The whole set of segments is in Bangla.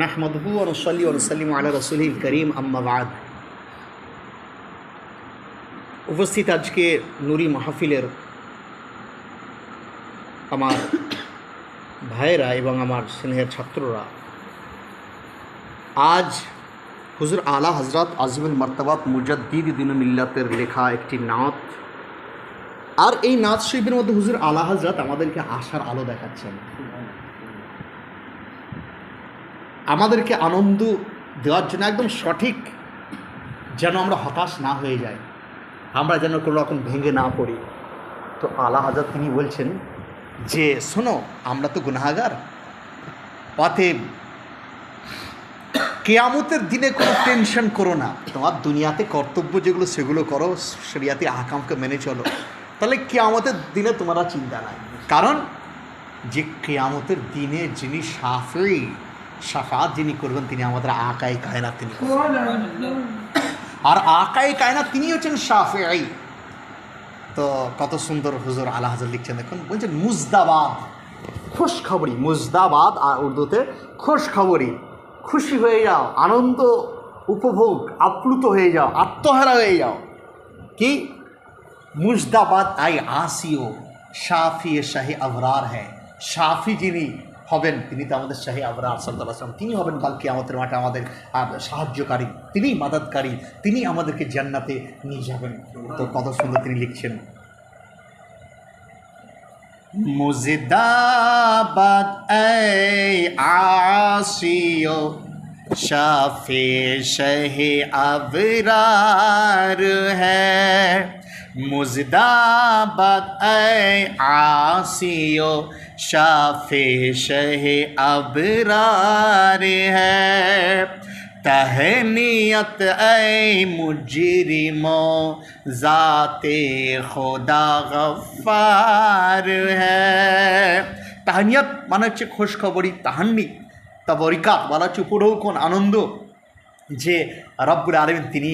নাহমাদুহু ওয়া নুসাল্লি ওয়া নুসাল্লিমু আলা রাসূলিল কারীম, আম্মা বা'দ। উপস্থিত আজকে নুরি মাহফিলের আমার ভাইয়েরা এবং আমার স্নেহের ছাত্ররা, আজ হুজুর আলা হযরত আজিমুল মারতাবাত মুজাদ্দিদ দ্বীন মিল্লাতের লেখা একটি নাত, আর এই নাত শরীফের মধ্যে হুজুর আলা হযরত আমাদেরকে আশার আলো দেখাচ্ছেন, আমাদেরকে আনন্দ দেওয়ার জন্য একদম সঠিক, যেন আমরা হতাশ না হয়ে যাই, আমরা যেন কোনো রকম ভেঙে না পড়ি। তো আলা হযরত তিনি বলছেন যে শোনো, আমরা তো গুনাহগার, অতএব কিয়ামতের দিনে কোনো টেনশন করো না, তোমার দুনিয়াতে কর্তব্য যেগুলো সেগুলো করো, শরিয়াতি আহকামকে মেনে চলো, তাহলে কিয়ামতের দিনে তোমার চিন্তা নাই। কারণ যে কিয়ামতের দিনে যিনি শাফাত যিনি করবেন তিনি আমাদের আকায়ে কায়নাত, তিনি আর আকায়ে কায়নাত তিনি হচ্ছেন শাফিঈ। তো কত সুন্দর হুজুর আলা হযরত লিখছেন, দেখুন বলছেন মুজদাবাদ, খুশখবরি, মুজদাবাদ আর উর্দুতে খুশখবরি, খুশি হয়ে যাও, আনন্দ উপভোগ, আপ্লুত হয়ে যাও, আত্মহারা হয়ে যাও। কি মুজদাবাদ আই আসিও শাফি শাহি আবরার হ্যাঁ, শাফি যিনি হবেন তিনি তো আমাদের শাহি আবরার সাল্লাল্লাহু আলাইহি ওয়াসাল্লাম, তিনি হবেন কাল কিয়ামতের মাঠে আমাদের সাহায্যকারী, তিনি মাদাদকারী, তিনি আমাদেরকে জান্নাতে নিয়ে যাবেন। তো কত সুন্দর তিনি লিখছেন, মুজদাবাদ এই আসিও শাফি শাহি আবরার হ্যাঁ, मुजदाबाद ऐ आसियो शाफे शहे अबरार है, तहनीयत ऐ मुजरिमो जाते खुदा गफ्फार है। তাহানিয়াত মানে হচ্ছে খোশখবরি, তাহান্নি তাবরিকাত বলা হচ্ছে উপঢৌকন, আনন্দ, যে রব্বুল আলামিন তিনি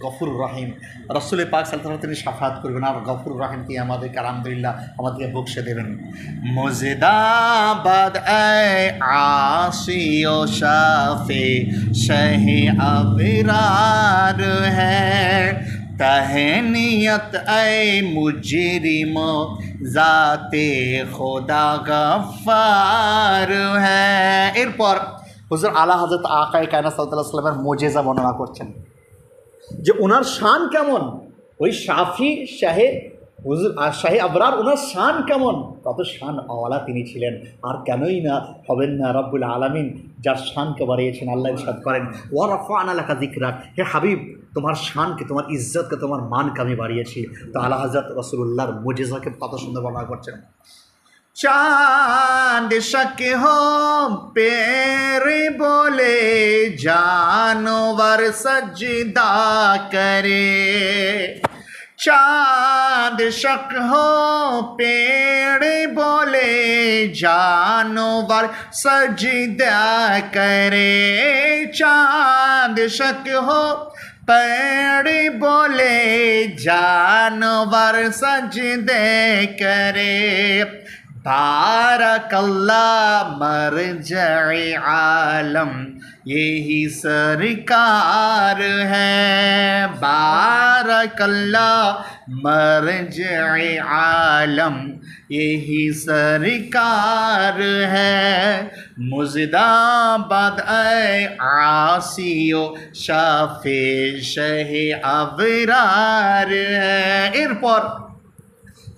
গফুর রহিম, রাসূল পাক সাল্লাল্লাহু আলাইহি ওয়াসাল্লাম তিনি শাফাত করবেন, আর গফুর রহিম তিনি আমাদেরকে আলহামদুলিল্লাহ আমাদেরকে বকশে দেবেন। মুজদাবাদ এই আসিও শাফি শাহি আবরার হ্যাঁ, তহনিয়ত এই মুজরিমো জাতে খোদা গফার হ্যাঁ। এরপর হুজুর আলা হযরত আকায়ে কায়নাত সাল্লাল্লাহু আলাইহি ওয়াসাল্লামের মুজিজা বর্ণনা করছেন যে ওনার শান কেমন, ওই শাফি শাহে আবরার ওনার শান কেমন, কত শান আওয়ালা তিনি ছিলেন, আর কেনই না হবেন না রব্বুল আলামিন যার শানকে বাড়িয়েছেন। আল্লাহ ইরশাদ করেন, ওয়া রাফা'না লাকা যিকরাক, হে হাবিব তোমার শানকে, তোমার ইজ্জতকে, তোমার মানকে আমি বাড়িয়েছি। তো আলা হযরত রাসূলুল্লাহর মুজিজাকে কত সুন্দর বর্ণনা করছেন, चांद शक हो पैर बोले जानवर सजदा करे, चांद शक हो पेड़ बोले जानवर सजदा करे, चांद शक हो पेड़ बोले जानवर सजदे करे, बारकल्लाह मरजए आलम यही सरकार है, बारकल्लाह मरजए आलम यही सरकार है, मुजदाबाद ऐ आसियो शाफे शहे अबरार है। এরপর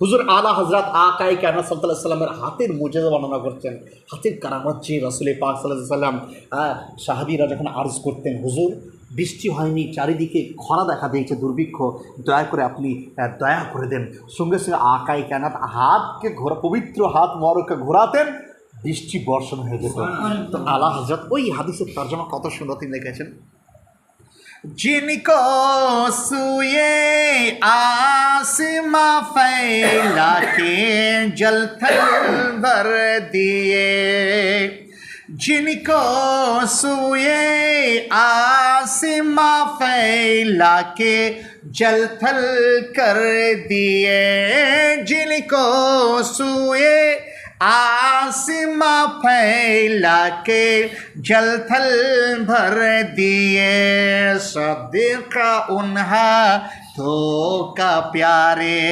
হুজুর আলা হযরত আকায়ে কায়নাত সাল্লাল্লাহু আলাইহি ওয়াসাল্লামের হাতের মুজিজা বর্ণনা করছেন, হাতের কারামত, যে রাসূল পাক সাল্লাল্লাহু আলাইহি ওয়াসাল্লাম সাহাবীরা যখন আরজ করতেন, হুজুর বৃষ্টি হয়নি, চারিদিকে খরা দেখা দিয়েছে, দুর্ভিক্ষ, দয়া করে আপনি দয়া করে দেন, সঙ্গে সঙ্গে আকায়ে কায়নাত হাতকে পবিত্র হাত মোবারককে ঘোরাতেন, বৃষ্টি বর্ষণ হয়ে যেত। তো আলা হযরত ওই হাদিসের তরজমা কত সুন্দর তিনি লিখেছেন, जिनको सुए आसमां फैला के जल थल भर दिए, जिनको सुए आसमां फैला के जल थल कर दिए, जिनको सुए आसमां फैला के जल थल भर दिए, सदका उन हाथों का प्यारे,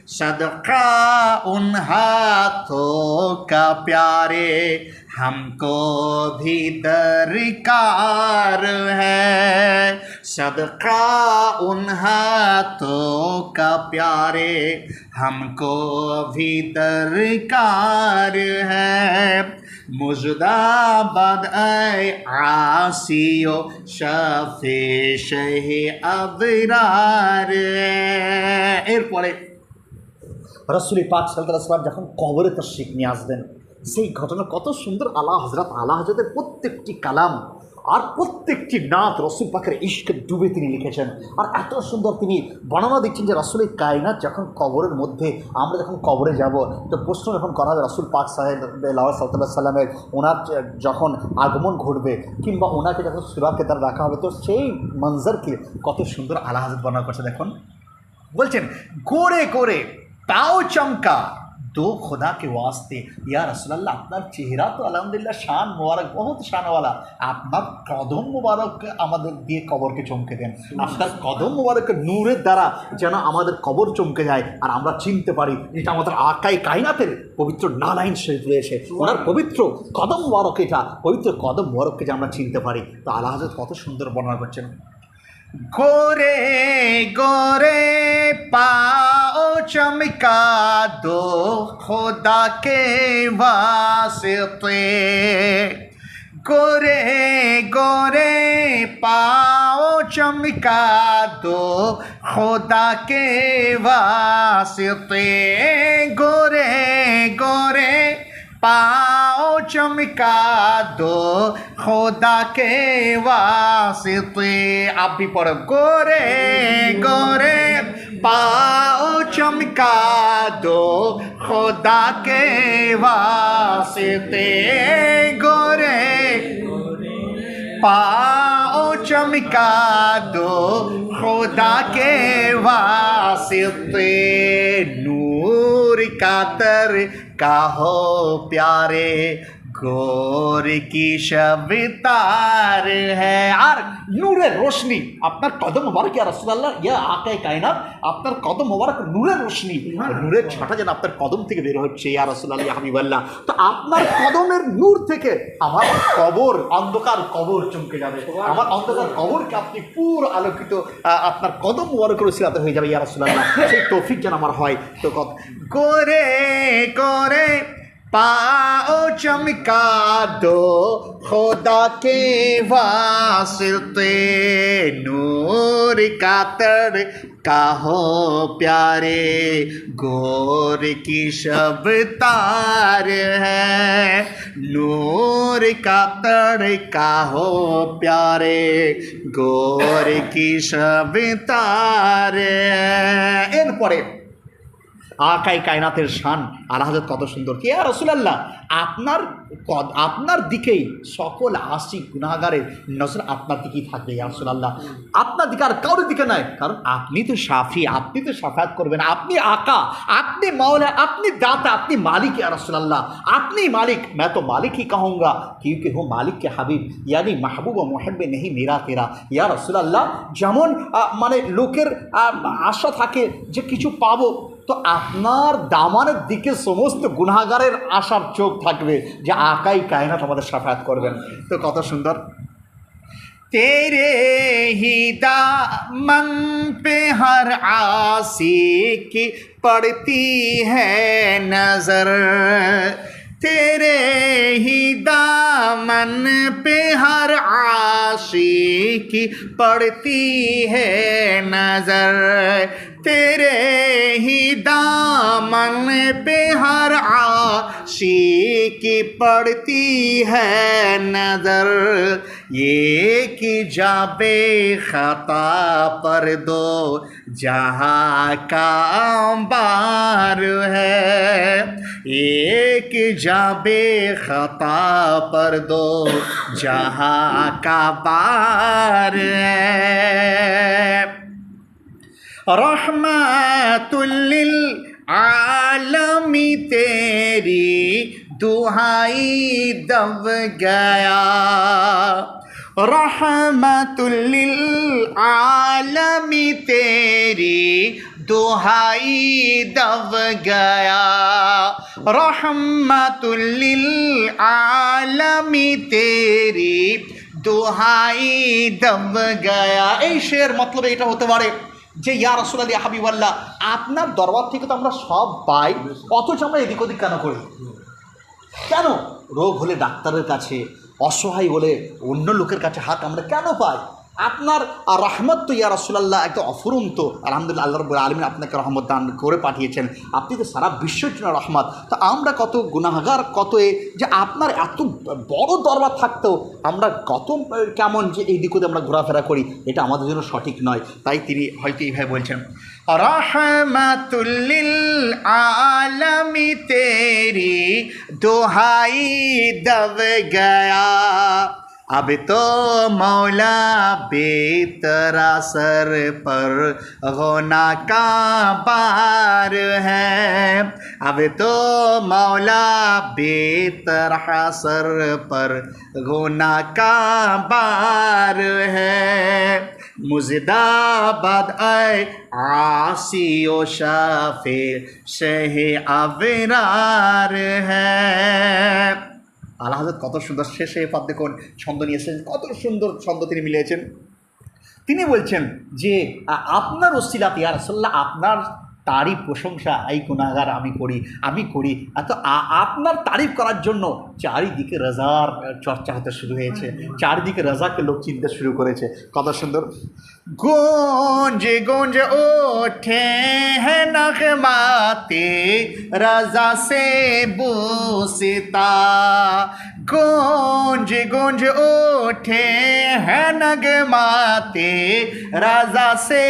सदका उन हाथों का प्यारे, हमको भी दरकार है। सदका उन हाथों का प्यारे, हमको भी दरकार है। मुजदाबाद ऐ आसियो शफे शहे अबरार। এরপরে রাসূল পাক সাল্লাল্লাহু আলাইহি ওয়াসাল্লাম যখন কবরে তাশরিফ নিয়ে আসবেন, সেই ঘটনা কত সুন্দর। আলা হযরতের প্রত্যেকটি কালাম আর প্রত্যেকটি নাত রসুল পাকের ইশকে ডুবে তিনি লিখেছেন। আর এত সুন্দর তিনি বর্ণনা দিচ্ছেন যে রাসূলের কায়নাত যখন কবরের মধ্যে, আমরা যখন কবরে যাব, তো প্রশ্ন যখন করা হবে রাসূল পাক সাল্লাল্লাহু আলাইহি সাল্লামের, ওনার যখন আগমন ঘটবে কিংবা ওনাকে যখন সুরাকে তার রাখা হবে, তো সেই মঞ্জরকে কত সুন্দর আলা হযরত বর্ণনা করছে। দেখুন বলছেন, গোরে গোরে তাও চমকা दो खुदा के वास्ते या रसूलल्लाह, আপনার চেহারা তো আলহামদুলিল্লাহ শান মোবারক, বহুত শানওয়ালা। আপনার কদম মোবারক আমাদের দিয়ে কবরকে চমকে দেন। আপনার কদম মোবারকের নূরের দ্বারা যেন আমাদের কবর চমকে যায় আর আমরা চিনতে পারি এটা আমাদের আকাই কায়নাতের পবিত্র নালাইন শরীফ রয়েছে, ওনার পবিত্র কদম মোবারক, এটা পবিত্র কদম মোবারককে যে আমরা চিনতে পারি। তো আলা হযরত কত সুন্দর বর্ণনা করছেন। गोरे गोरे पाओ चमका दो खुदा के वास्ते, गोरे गोरे पाओ चमका दो खुदा के वास्ते, गोरे गोरे पाओ चमका दो खुदा के वास्ते। आप भी पढ़ो, गोरे गोरे पाओ चमका दो खुदा के वास्ते, गोरे पाओ चमका दो खुदा के वास्ते, नूर का तर का हो प्यारे, गोर की शब तार है। আর নূরের রোশনি আপনার কদম মোবারক ইয়া রাসূলুল্লাহ, ইয়া আকায়ে কায়নাত, আপনার কদম মোবারক নূরের রোশনি, নূরের ছটা যেন আপনার কদম থেকে বের হচ্ছে ইয়া রাসূলুল্লাহ, ইয়া হাবিবাল্লাহ। তো আপনার কদমের নূর থেকে আমার কবর, অন্ধকার কবর চমকে যাবে, আমার অন্ধকার কবরকে আপনি পুরো আলোকিত আপনার কদম মোবারকের উসিলাতে হয়ে যাবে ইয়া রাসূলুল্লাহ। সেই তৌফিক যেন আমার হয়। তো গোরে গোরে पाओ चमका दो खुदा के वास्ते, नूर का तड़का हो प्यारे, गोर की शब तार है, नूर का तड़का हो प्यारे, गोर की शब तार है। এরপরে আকাই কায়নাতের শান আলা হযরত কত সুন্দর। কি ইয়া রাসূলুল্লাহ, আপনার দিকেই সকল আশিক গুনাহগারের নজর আপনার দিকেই থাকবে ইয়া রাসূলুল্লাহ, আপনার দিকে আর কারোর দিকে নয়। কারণ আপনি তো শাফি, আপনি তো শাফায়াত করবেন, আপনি আকা, আপনি মাওলা, আপনি দাতা, আপনি মালিক ইয়া রাসূলুল্লাহ, আপনি মালিক। मैं तो मालिक ही कहूँगा क्योंकि हूँ मालिक के हबीब, यानी महबूब व मुहिब नहीं मेरा तेरा ইয়া রাসূলুল্লাহ। যেমন মানে লোকের আশা থাকে যে কিছু পাবো, তো আপনার দামানের দিকে সমস্ত গুনাহগারের আশার চোখ থাকবে যে আকাই কায়নাত আমাদের শাফায়াত করবেন। তো কত সুন্দর। तेरे ही दामन पे हर आसी की पड़ती है नजर, तेरे ही दामन पे हर आशी की पड़ती है नजर, तेरे ही दामन पे हर आशी की पड़ती है नजर, ये कि जाबे खता पर दो जहाँ का अंबार है, एक जाबे खता पर दो जहाँ का बार है, रहमतुल लिल आलमी तेरी दुहाई दब गया, रहमतुल लिल आलमी तेरी दुहाई दब गया, रहमतुल लिल आलमी तेरी দোহাই দব গয়া। এই শের মতলব এটা হতে পারে যে ইয়া রাসূলুল্লাহ ইয়া হাবিবাল্লাহ, আপনার দরবার থেকে তো আমরা সব পাই, অথচ আমরা এদিক ওদিক কেন করি? কেন রোগ হলে ডাক্তারের কাছে, অসহায় হলে অন্য লোকের কাছে হাত আমরা কেন পাই? আপনার রহমত তো ইয়া রাসূলুল্লাহ একটা অফুরন্ত। আলহামদুলিল্লাহ, আল্লাহ রাব্বুল আলামিন আপনাকে রহমত দান করে পাঠিয়েছেন, আপনি তো সারা বিশ্বের জন্য রহমত। তো আমরা কত গুনাহগার, কত যে আপনার এত বড় দরবার থাকতেও আমরা কত কেমন যে এই দিকে আমরা ঘোরাফেরা করি, এটা আমাদের জন্য সঠিক নয়। তাই তিনি হয়তো এইভাবে বলছেন, रहमतुल लिल आलमी तेरी दुहाई दब गया, अब तो मौला बेतरा सर पर गुना का बार है, अब तो मौला बेतरा सर पर गुना का बार है, मुजदाबाद आए आसी ओ शाफे शहे अबरार है। আল্লাহ হযরত কত সুন্দর শেষে পদ দেখুন, ছন্দ নিয়েছেন, কত সুন্দর ছন্দ তিনি মিলিয়েছেন। তিনি বলছেন যে আপনার ওসিলাতে ইয়া রাসূলুল্লাহ, আপনার তারিফ প্রশংসা এই গুনাহগার আমি করি। এত আপনার তারিফ করার জন্য চারিদিকে রাজার চর্চা হতে শুরু হয়েছে, চারিদিকে রাজাকে লোক চিনতে শুরু করেছে। কত সুন্দর গঞ্জ গঞ্জ ওঠে হ্যাঁ নগমাতে রাজা সে বুসিতা, गूंज गूंज उठे हैं नगमाते राजा से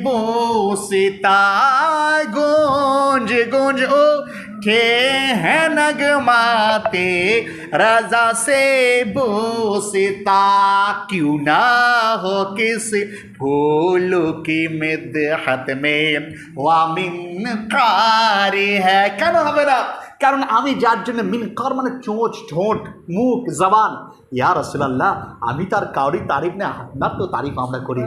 बूसिता, गूंज गूंज उठे हैं नगमाते राजा से बूसिता, क्यों ना हो किसी फूल की मिदहत में वामिन कारी है। কেন হবে না? কারণ আমি যার জন্য মিনকার মানে চোঁচ, ঠোঁট, মুখ, জবান, ইয়া রাসূলুল্লাহ আমি তার কাউরি তারিফ না, আপনার তো তারিফ আমরা করি,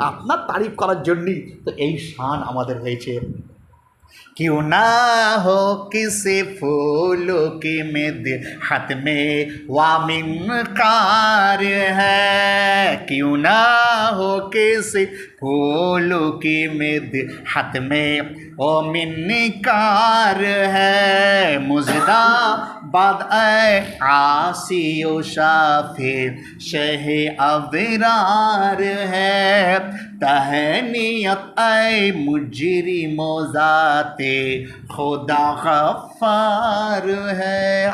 আপনার তারিফ করার জন্যই তো এই শান আমাদের হয়েছে। क्यों ना हो किसी फूल की मिदहत में वामिन कार है, क्यों ना हो किसी फूल की मिदहत में ओ मिनकार है, मुजदाबाद ऐ आसी ओ शाफे शहे अबरार है, तहनीयत ऐ मुजरिमो ज़ाते खुदा गफ्फार है।